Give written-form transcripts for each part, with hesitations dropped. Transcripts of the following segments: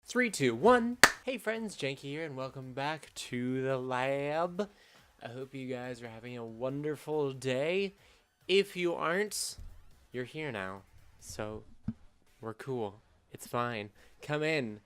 Three, two, one. Hey friends, Janky here, and welcome back to the lab. I hope you guys are having a wonderful day. If you aren't, you're here now. So, we're cool. It's fine. Come in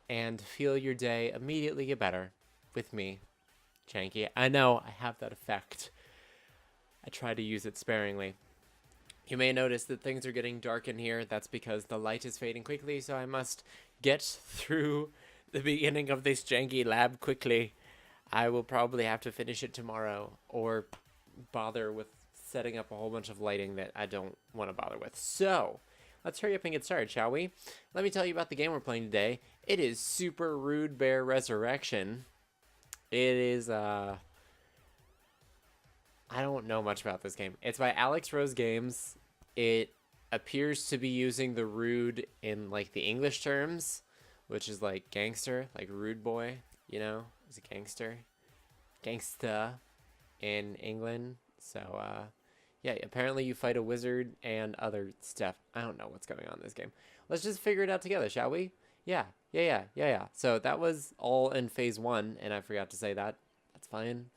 and feel your day immediately get better with me, Janky. I know I have that effect. I try to use it sparingly. You may notice that things are getting dark in here. That's because the light is fading quickly, so I must get through the beginning of this janky lab quickly. I will probably have to finish it tomorrow or bother with setting up a whole bunch of lighting that I don't want to bother with. So, let's hurry up and get started, shall we? Let me tell you about the game we're playing today. It is Super Rude Bear Resurrection. It is, I don't know much about this game. It's by Alex Rose Games. It appears to be using the rude in like the English terms, which is like gangster, like rude boy, you know, is a gangster. Gangsta in England. So yeah, apparently you fight a wizard and other stuff. I don't know what's going on in this game. Let's just figure it out together, shall we? Yeah. So that was all in phase 1, and I forgot to say that. That's fine.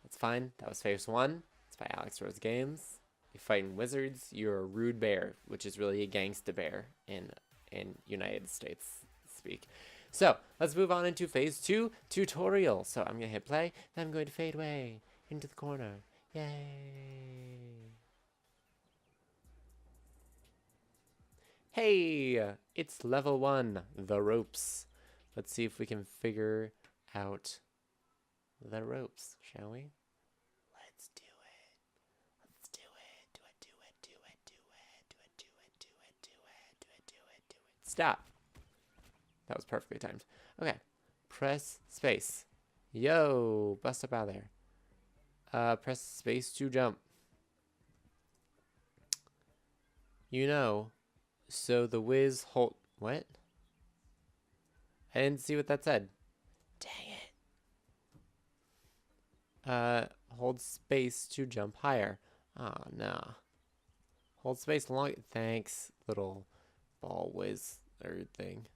That's fine. That was phase 1. It's by Alex Rose Games. You're fighting wizards. You're a rude bear, which is really a gangsta bear in United States speak. So let's move on into phase 2 tutorial. So I'm gonna hit play. Then I'm going to fade away into the corner. Yay! Hey, it's level 1, the ropes. Let's see if we can figure out the ropes, shall we? Let's do it. Let's do it. Do it. Stop. That was perfectly timed. Okay. Press space. Yo, bust up out of there. Press space to jump. You know, so the whiz hold. What? I didn't see what that said. Dang it. Hold space to jump higher. Oh, no. Hold space long. Thanks, little ball whiz or thing.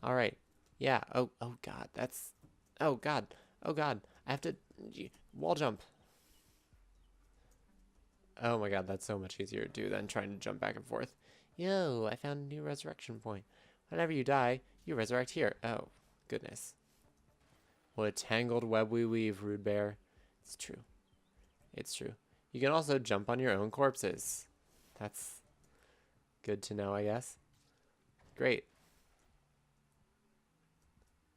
All right. Yeah. Oh God. That's. Oh God. I have to wall jump. Oh my God. That's so much easier to do than trying to jump back and forth. Yo, I found a new resurrection point. Whenever you die, you resurrect here. Oh, goodness. What a tangled web we weave, rude bear. It's true. It's true. You can also jump on your own corpses. That's good to know, I guess. Great.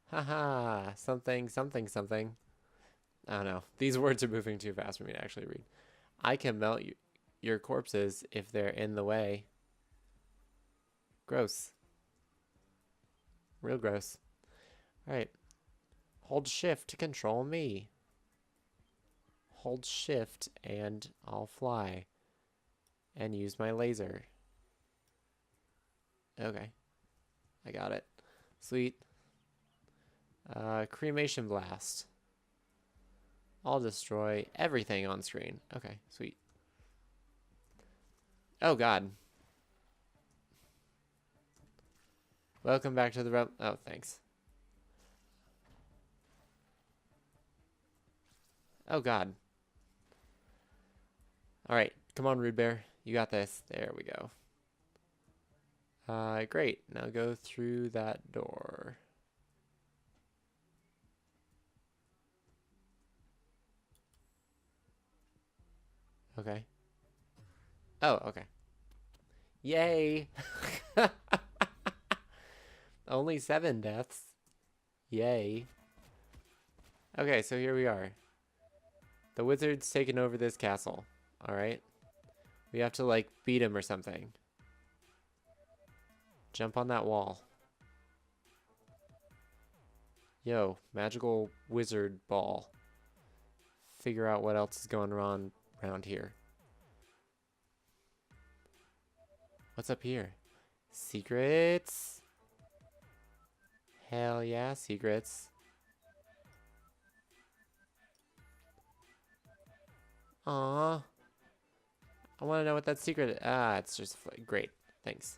Haha. Something. I don't know. These words are moving too fast for me to actually read. I can melt your corpses if they're in the way. Gross. Real gross. All right. Hold shift to control me. Hold shift and I'll fly. And use my laser. Okay. I got it. Sweet. Cremation blast. I'll destroy everything on screen. Okay, sweet. Oh God. Welcome back to the realm. Oh, thanks. Oh God. Alright, come on, rude bear. You got this. There we go. Great. Now go through that door. Okay. Oh, okay. Yay! Only 7 deaths. Yay. Okay, so here we are. The wizard's taken over this castle. Alright. We have to, like, beat him or something. Jump on that wall. Yo, magical wizard ball. Figure out what else is going on around here. What's up here? Secrets? Hell yeah, secrets. Aww. I want to know what that secret is. Ah, it's just great. Thanks.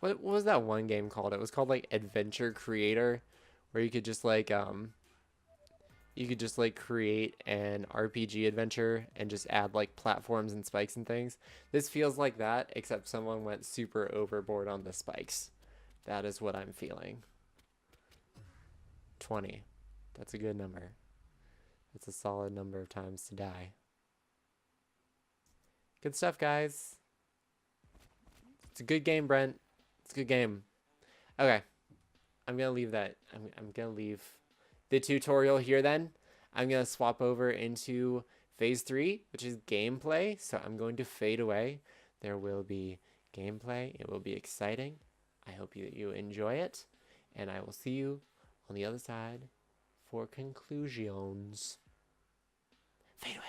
what was that one game called? It was called like Adventure Creator, where you could just like create an RPG adventure and just add like platforms and spikes and things. This feels like that, except someone went super overboard on the spikes. That is what I'm feeling. 20. That's a good number. That's a solid number of times to die. Good stuff, guys. It's a good game, Brent. It's a good game. Okay. I'm going to leave that. I'm going to leave the tutorial here then. I'm going to swap over into phase 3, which is gameplay. So I'm going to fade away. There will be gameplay. It will be exciting. I hope you enjoy it. And I will see you on the other side for conclusions. Fade away.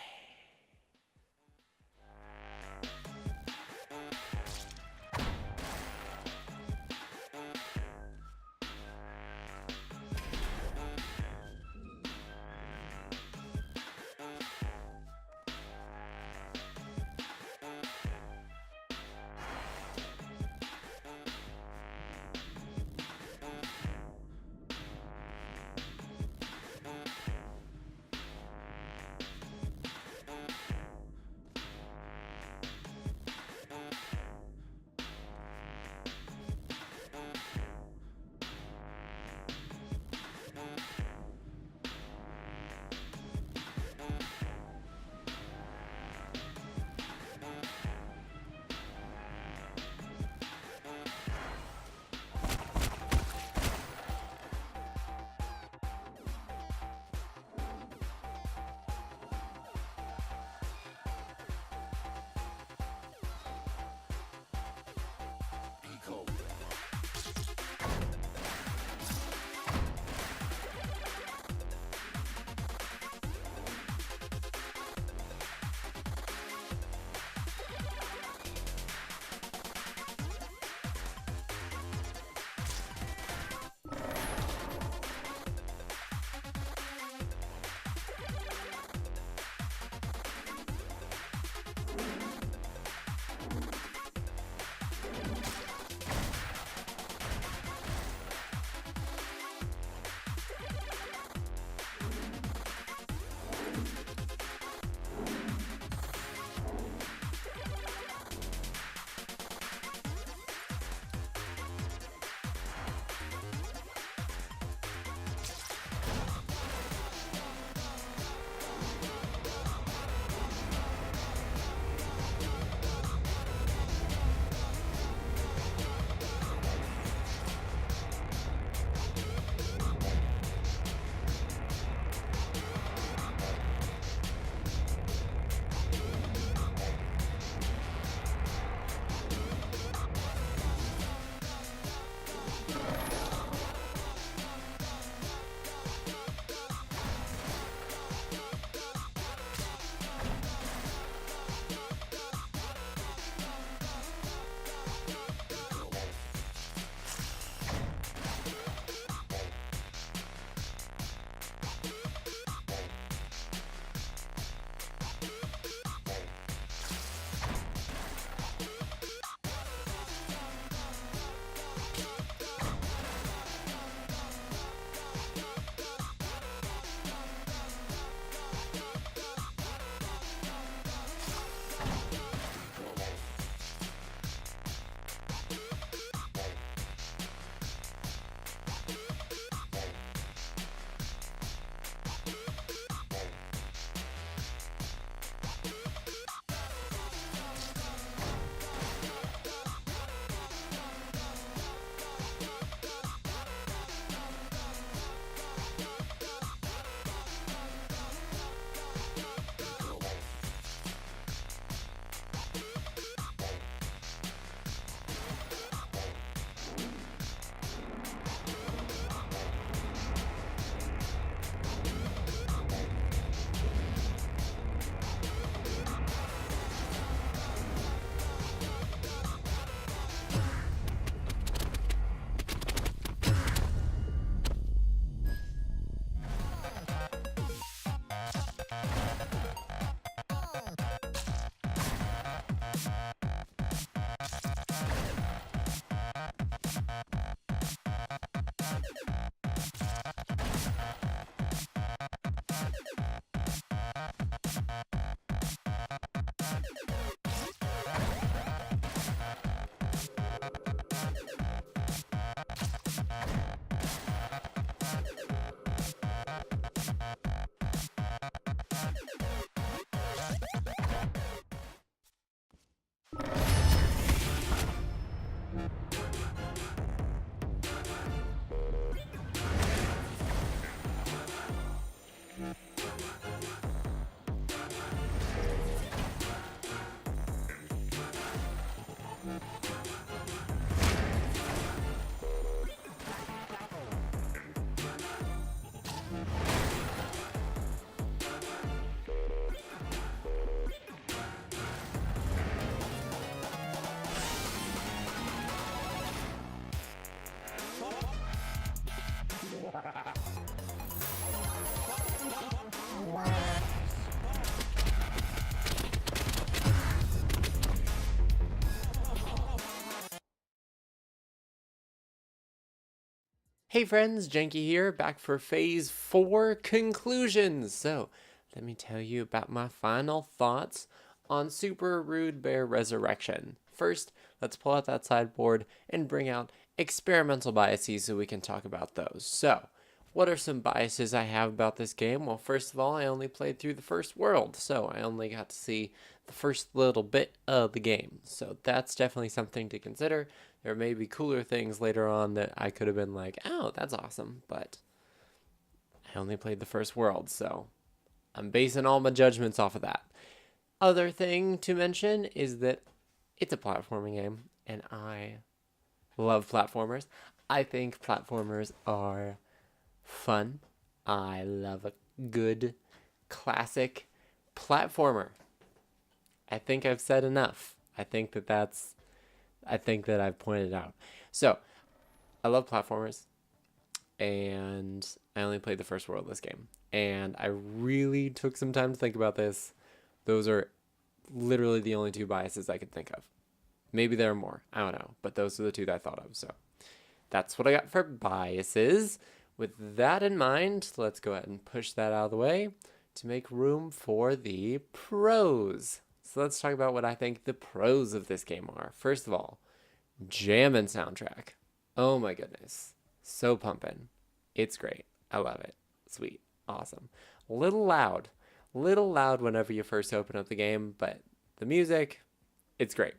Hey friends, Janky here, back for Phase 4 conclusions. So, let me tell you about my final thoughts on Super Rude Bear Resurrection. First, let's pull out that sideboard and bring out experimental biases so we can talk about those. So, what are some biases I have about this game? Well, first of all, I only played through the first world, so I only got to see the first little bit of the game. So that's definitely something to consider. There may be cooler things later on that I could have been like, oh, that's awesome, but I only played the first world, so I'm basing all my judgments off of that. Other thing to mention is that it's a platforming game, and I love platformers. I think platformers are fun. I love a good classic platformer. I think I've said enough. I think that I've pointed out. So, I love platformers, and I only played the first world of this game. And I really took some time to think about this. Those are literally the only two biases I could think of. Maybe there are more. I don't know. But those are the two that I thought of. So, that's what I got for biases. With that in mind, let's go ahead and push that out of the way to make room for the pros. So let's talk about what I think the pros of this game are. First of all, jammin' soundtrack. Oh my goodness. So pumpin'. It's great. I love it. Sweet. Awesome. Little loud. Little loud whenever you first open up the game, but the music, it's great.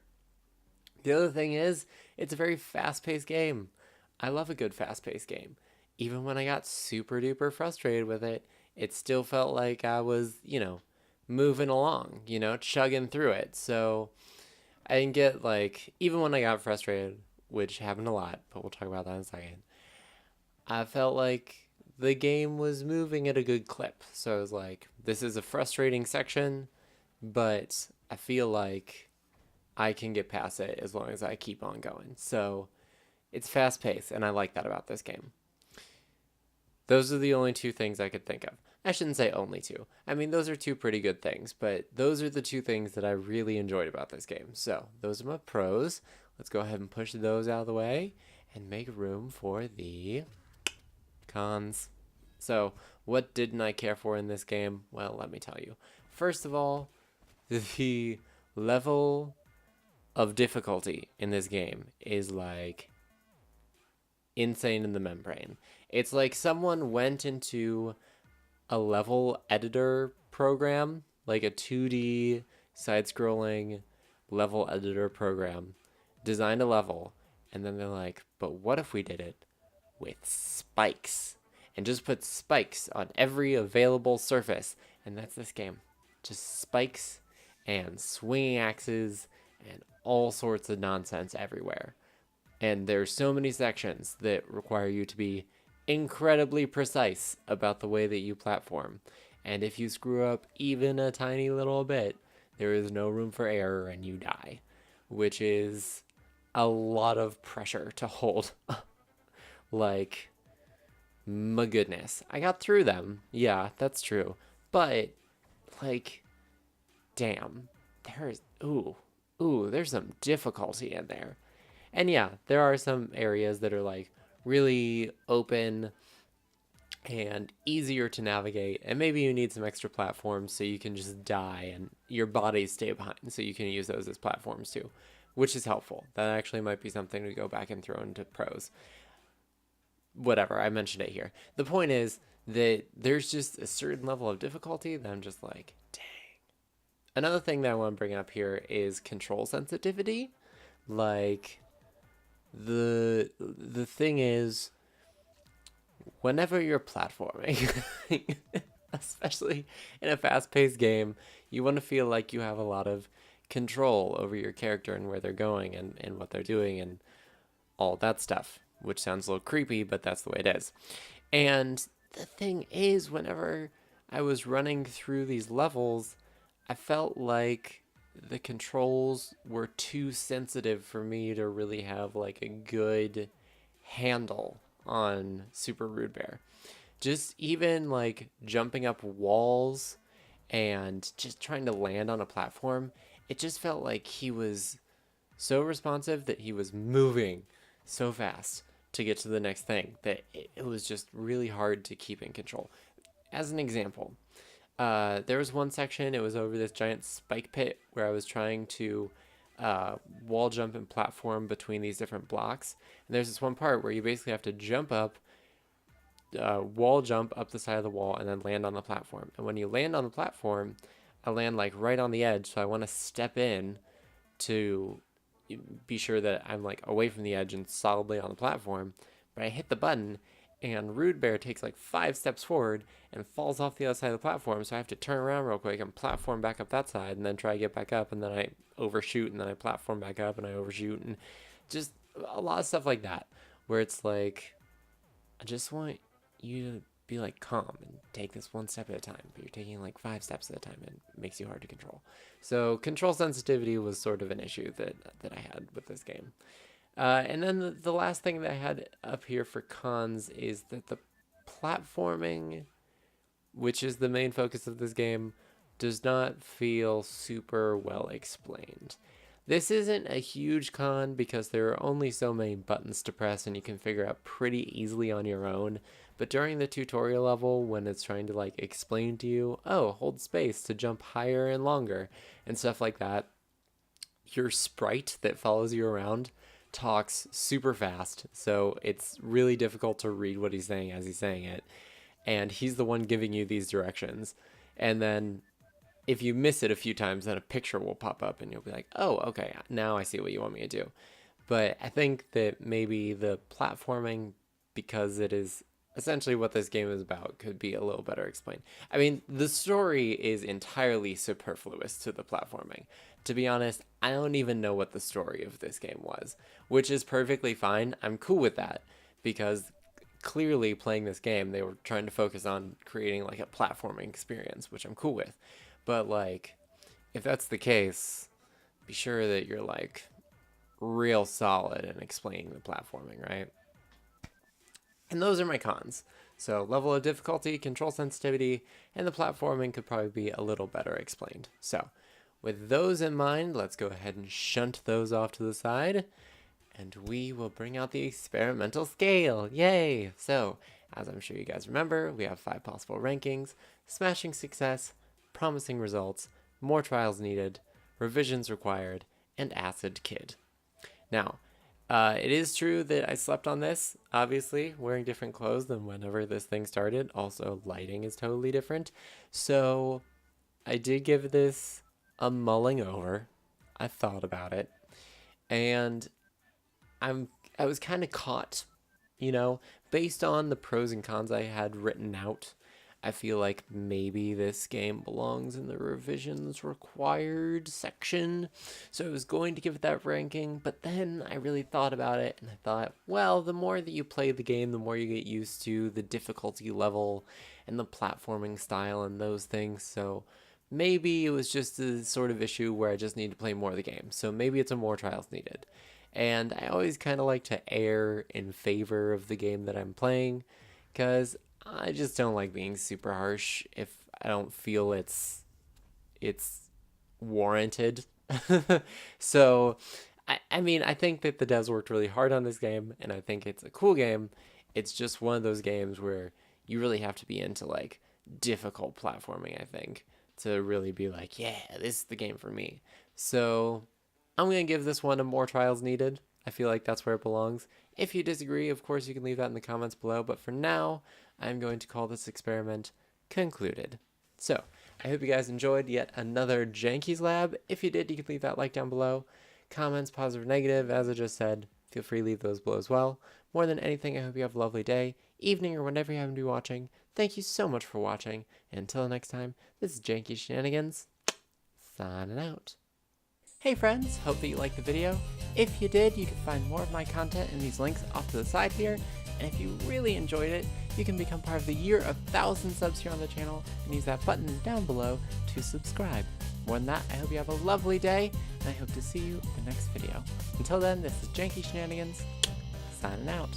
The other thing is, it's a very fast-paced game. I love a good fast-paced game. Even when I got super duper frustrated with it, it still felt like I was, moving along, chugging through it. So I didn't get even when I got frustrated, which happened a lot, but we'll talk about that in a second, I felt like the game was moving at a good clip. So I was like, this is a frustrating section, but I feel like I can get past it as long as I keep on going. So it's fast paced, and I like that about this game. Those are the only two things I could think of. I shouldn't say only two. I mean, those are two pretty good things, but those are the two things that I really enjoyed about this game. So, those are my pros. Let's go ahead and push those out of the way and make room for the cons. So, what didn't I care for in this game? Well, let me tell you. First of all, the level of difficulty in this game is insane in the membrane. It's like someone went into a level editor program, like a 2D side-scrolling level editor program, designed a level, and then they're like, but what if we did it with spikes? And just put spikes on every available surface. And that's this game. Just spikes and swinging axes and all sorts of nonsense everywhere. And there's so many sections that require you to be incredibly precise about the way that you platform. And if you screw up even a tiny little bit, there is no room for error and you die, which is a lot of pressure to hold. My goodness. I got through them. Yeah, that's true. But, damn. There's some difficulty in there. And yeah, there are some areas that are really open and easier to navigate, and maybe you need some extra platforms so you can just die and your bodies stay behind, so you can use those as platforms too, which is helpful. That actually might be something to go back and throw into pros. Whatever, I mentioned it here. The point is that there's just a certain level of difficulty that I'm just like, dang. Another thing that I want to bring up here is control sensitivity. The thing is, whenever you're platforming, especially in a fast-paced game, you want to feel like you have a lot of control over your character and where they're going and what they're doing and all that stuff, which sounds a little creepy, but that's the way it is. And the thing is, whenever I was running through these levels, I felt like the controls were too sensitive for me to really have a good handle on Super Rude Bear. Just even jumping up walls and just trying to land on a platform, it just felt like he was so responsive that he was moving so fast to get to the next thing that it was just really hard to keep in control. As an example, there was one section, it was over this giant spike pit where I was trying to wall jump and platform between these different blocks. And there's this one part where you basically have to jump up, wall jump up the side of the wall, and then land on the platform. And when you land on the platform, I land like right on the edge, so I want to step in to be sure that I'm like away from the edge and solidly on the platform. But I hit the button, and Rude Bear takes like 5 steps forward and falls off the other side of the platform, so I have to turn around real quick and platform back up that side, and then try to get back up, and then I overshoot, and then I platform back up, and I overshoot, and just a lot of stuff like that, where it's like, I just want you to be like calm and take this one step at a time, but you're taking like 5 steps at a time, and it makes you hard to control. So control sensitivity was sort of an issue that I had with this game. And then the last thing that I had up here for cons is that the platforming, which is the main focus of this game, does not feel super well explained. This isn't a huge con because there are only so many buttons to press and you can figure out pretty easily on your own. But during the tutorial level, when it's trying to like explain to you, oh, hold space to jump higher and longer and stuff like that, your sprite that follows you around talks super fast, so it's really difficult to read what he's saying as he's saying it, and he's the one giving you these directions. And then if you miss it a few times, then a picture will pop up and you'll be like, oh, okay, now I see what you want me to do. But I think that maybe the platforming, because it is essentially what this game is about, could be a little better explained. I mean, the story is entirely superfluous to the platforming. To be honest, I don't even know what the story of this game was, which is perfectly fine. I'm cool with that, because clearly playing this game, they were trying to focus on creating like a platforming experience, which I'm cool with. But like, if that's the case, be sure that you're like real solid in explaining the platforming, right? And those are my cons. So level of difficulty, control sensitivity, and the platforming could probably be a little better explained. So with those in mind, let's go ahead and shunt those off to the side, and we will bring out the experimental scale. Yay! So, as I'm sure you guys remember, we have 5 possible rankings: smashing success, promising results, more trials needed, revisions required, and acid kid. Now, it is true that I slept on this, obviously, wearing different clothes than whenever this thing started. Also, lighting is totally different. So, I did give this a mulling over. I thought about it. And I was kind of caught, you know, based on the pros and cons I had written out. I feel like maybe this game belongs in the revisions required section, so I was going to give it that ranking, but then I really thought about it, and I thought, well, the more that you play the game, the more you get used to the difficulty level and the platforming style and those things, so maybe it was just a sort of issue where I just need to play more of the game, so maybe it's a more trials needed. And I always kind of like to err in favor of the game that I'm playing, because I just don't like being super harsh if I don't feel it's warranted. So, I mean, I think that the devs worked really hard on this game, and I think it's a cool game. It's just one of those games where you really have to be into, like, difficult platforming, I think, to really be like, yeah, this is the game for me. So, I'm going to give this one a more trials needed. I feel like that's where it belongs. If you disagree, of course, you can leave that in the comments below, but for now, I'm going to call this experiment concluded. So, I hope you guys enjoyed yet another Janky's Lab. If you did, you can leave that like down below. Comments, positive or negative, as I just said, feel free to leave those below as well. More than anything, I hope you have a lovely day, evening, or whenever you happen to be watching. Thank you so much for watching, and until next time, this is Janky Shenanigans, signing out. Hey friends, hope that you liked the video. If you did, you can find more of my content in these links off to the side here. And if you really enjoyed it, you can become part of the year of 1,000 subs here on the channel and use that button down below to subscribe. More than that, I hope you have a lovely day, and I hope to see you in the next video. Until then, this is Janky Shenanigans, signing out.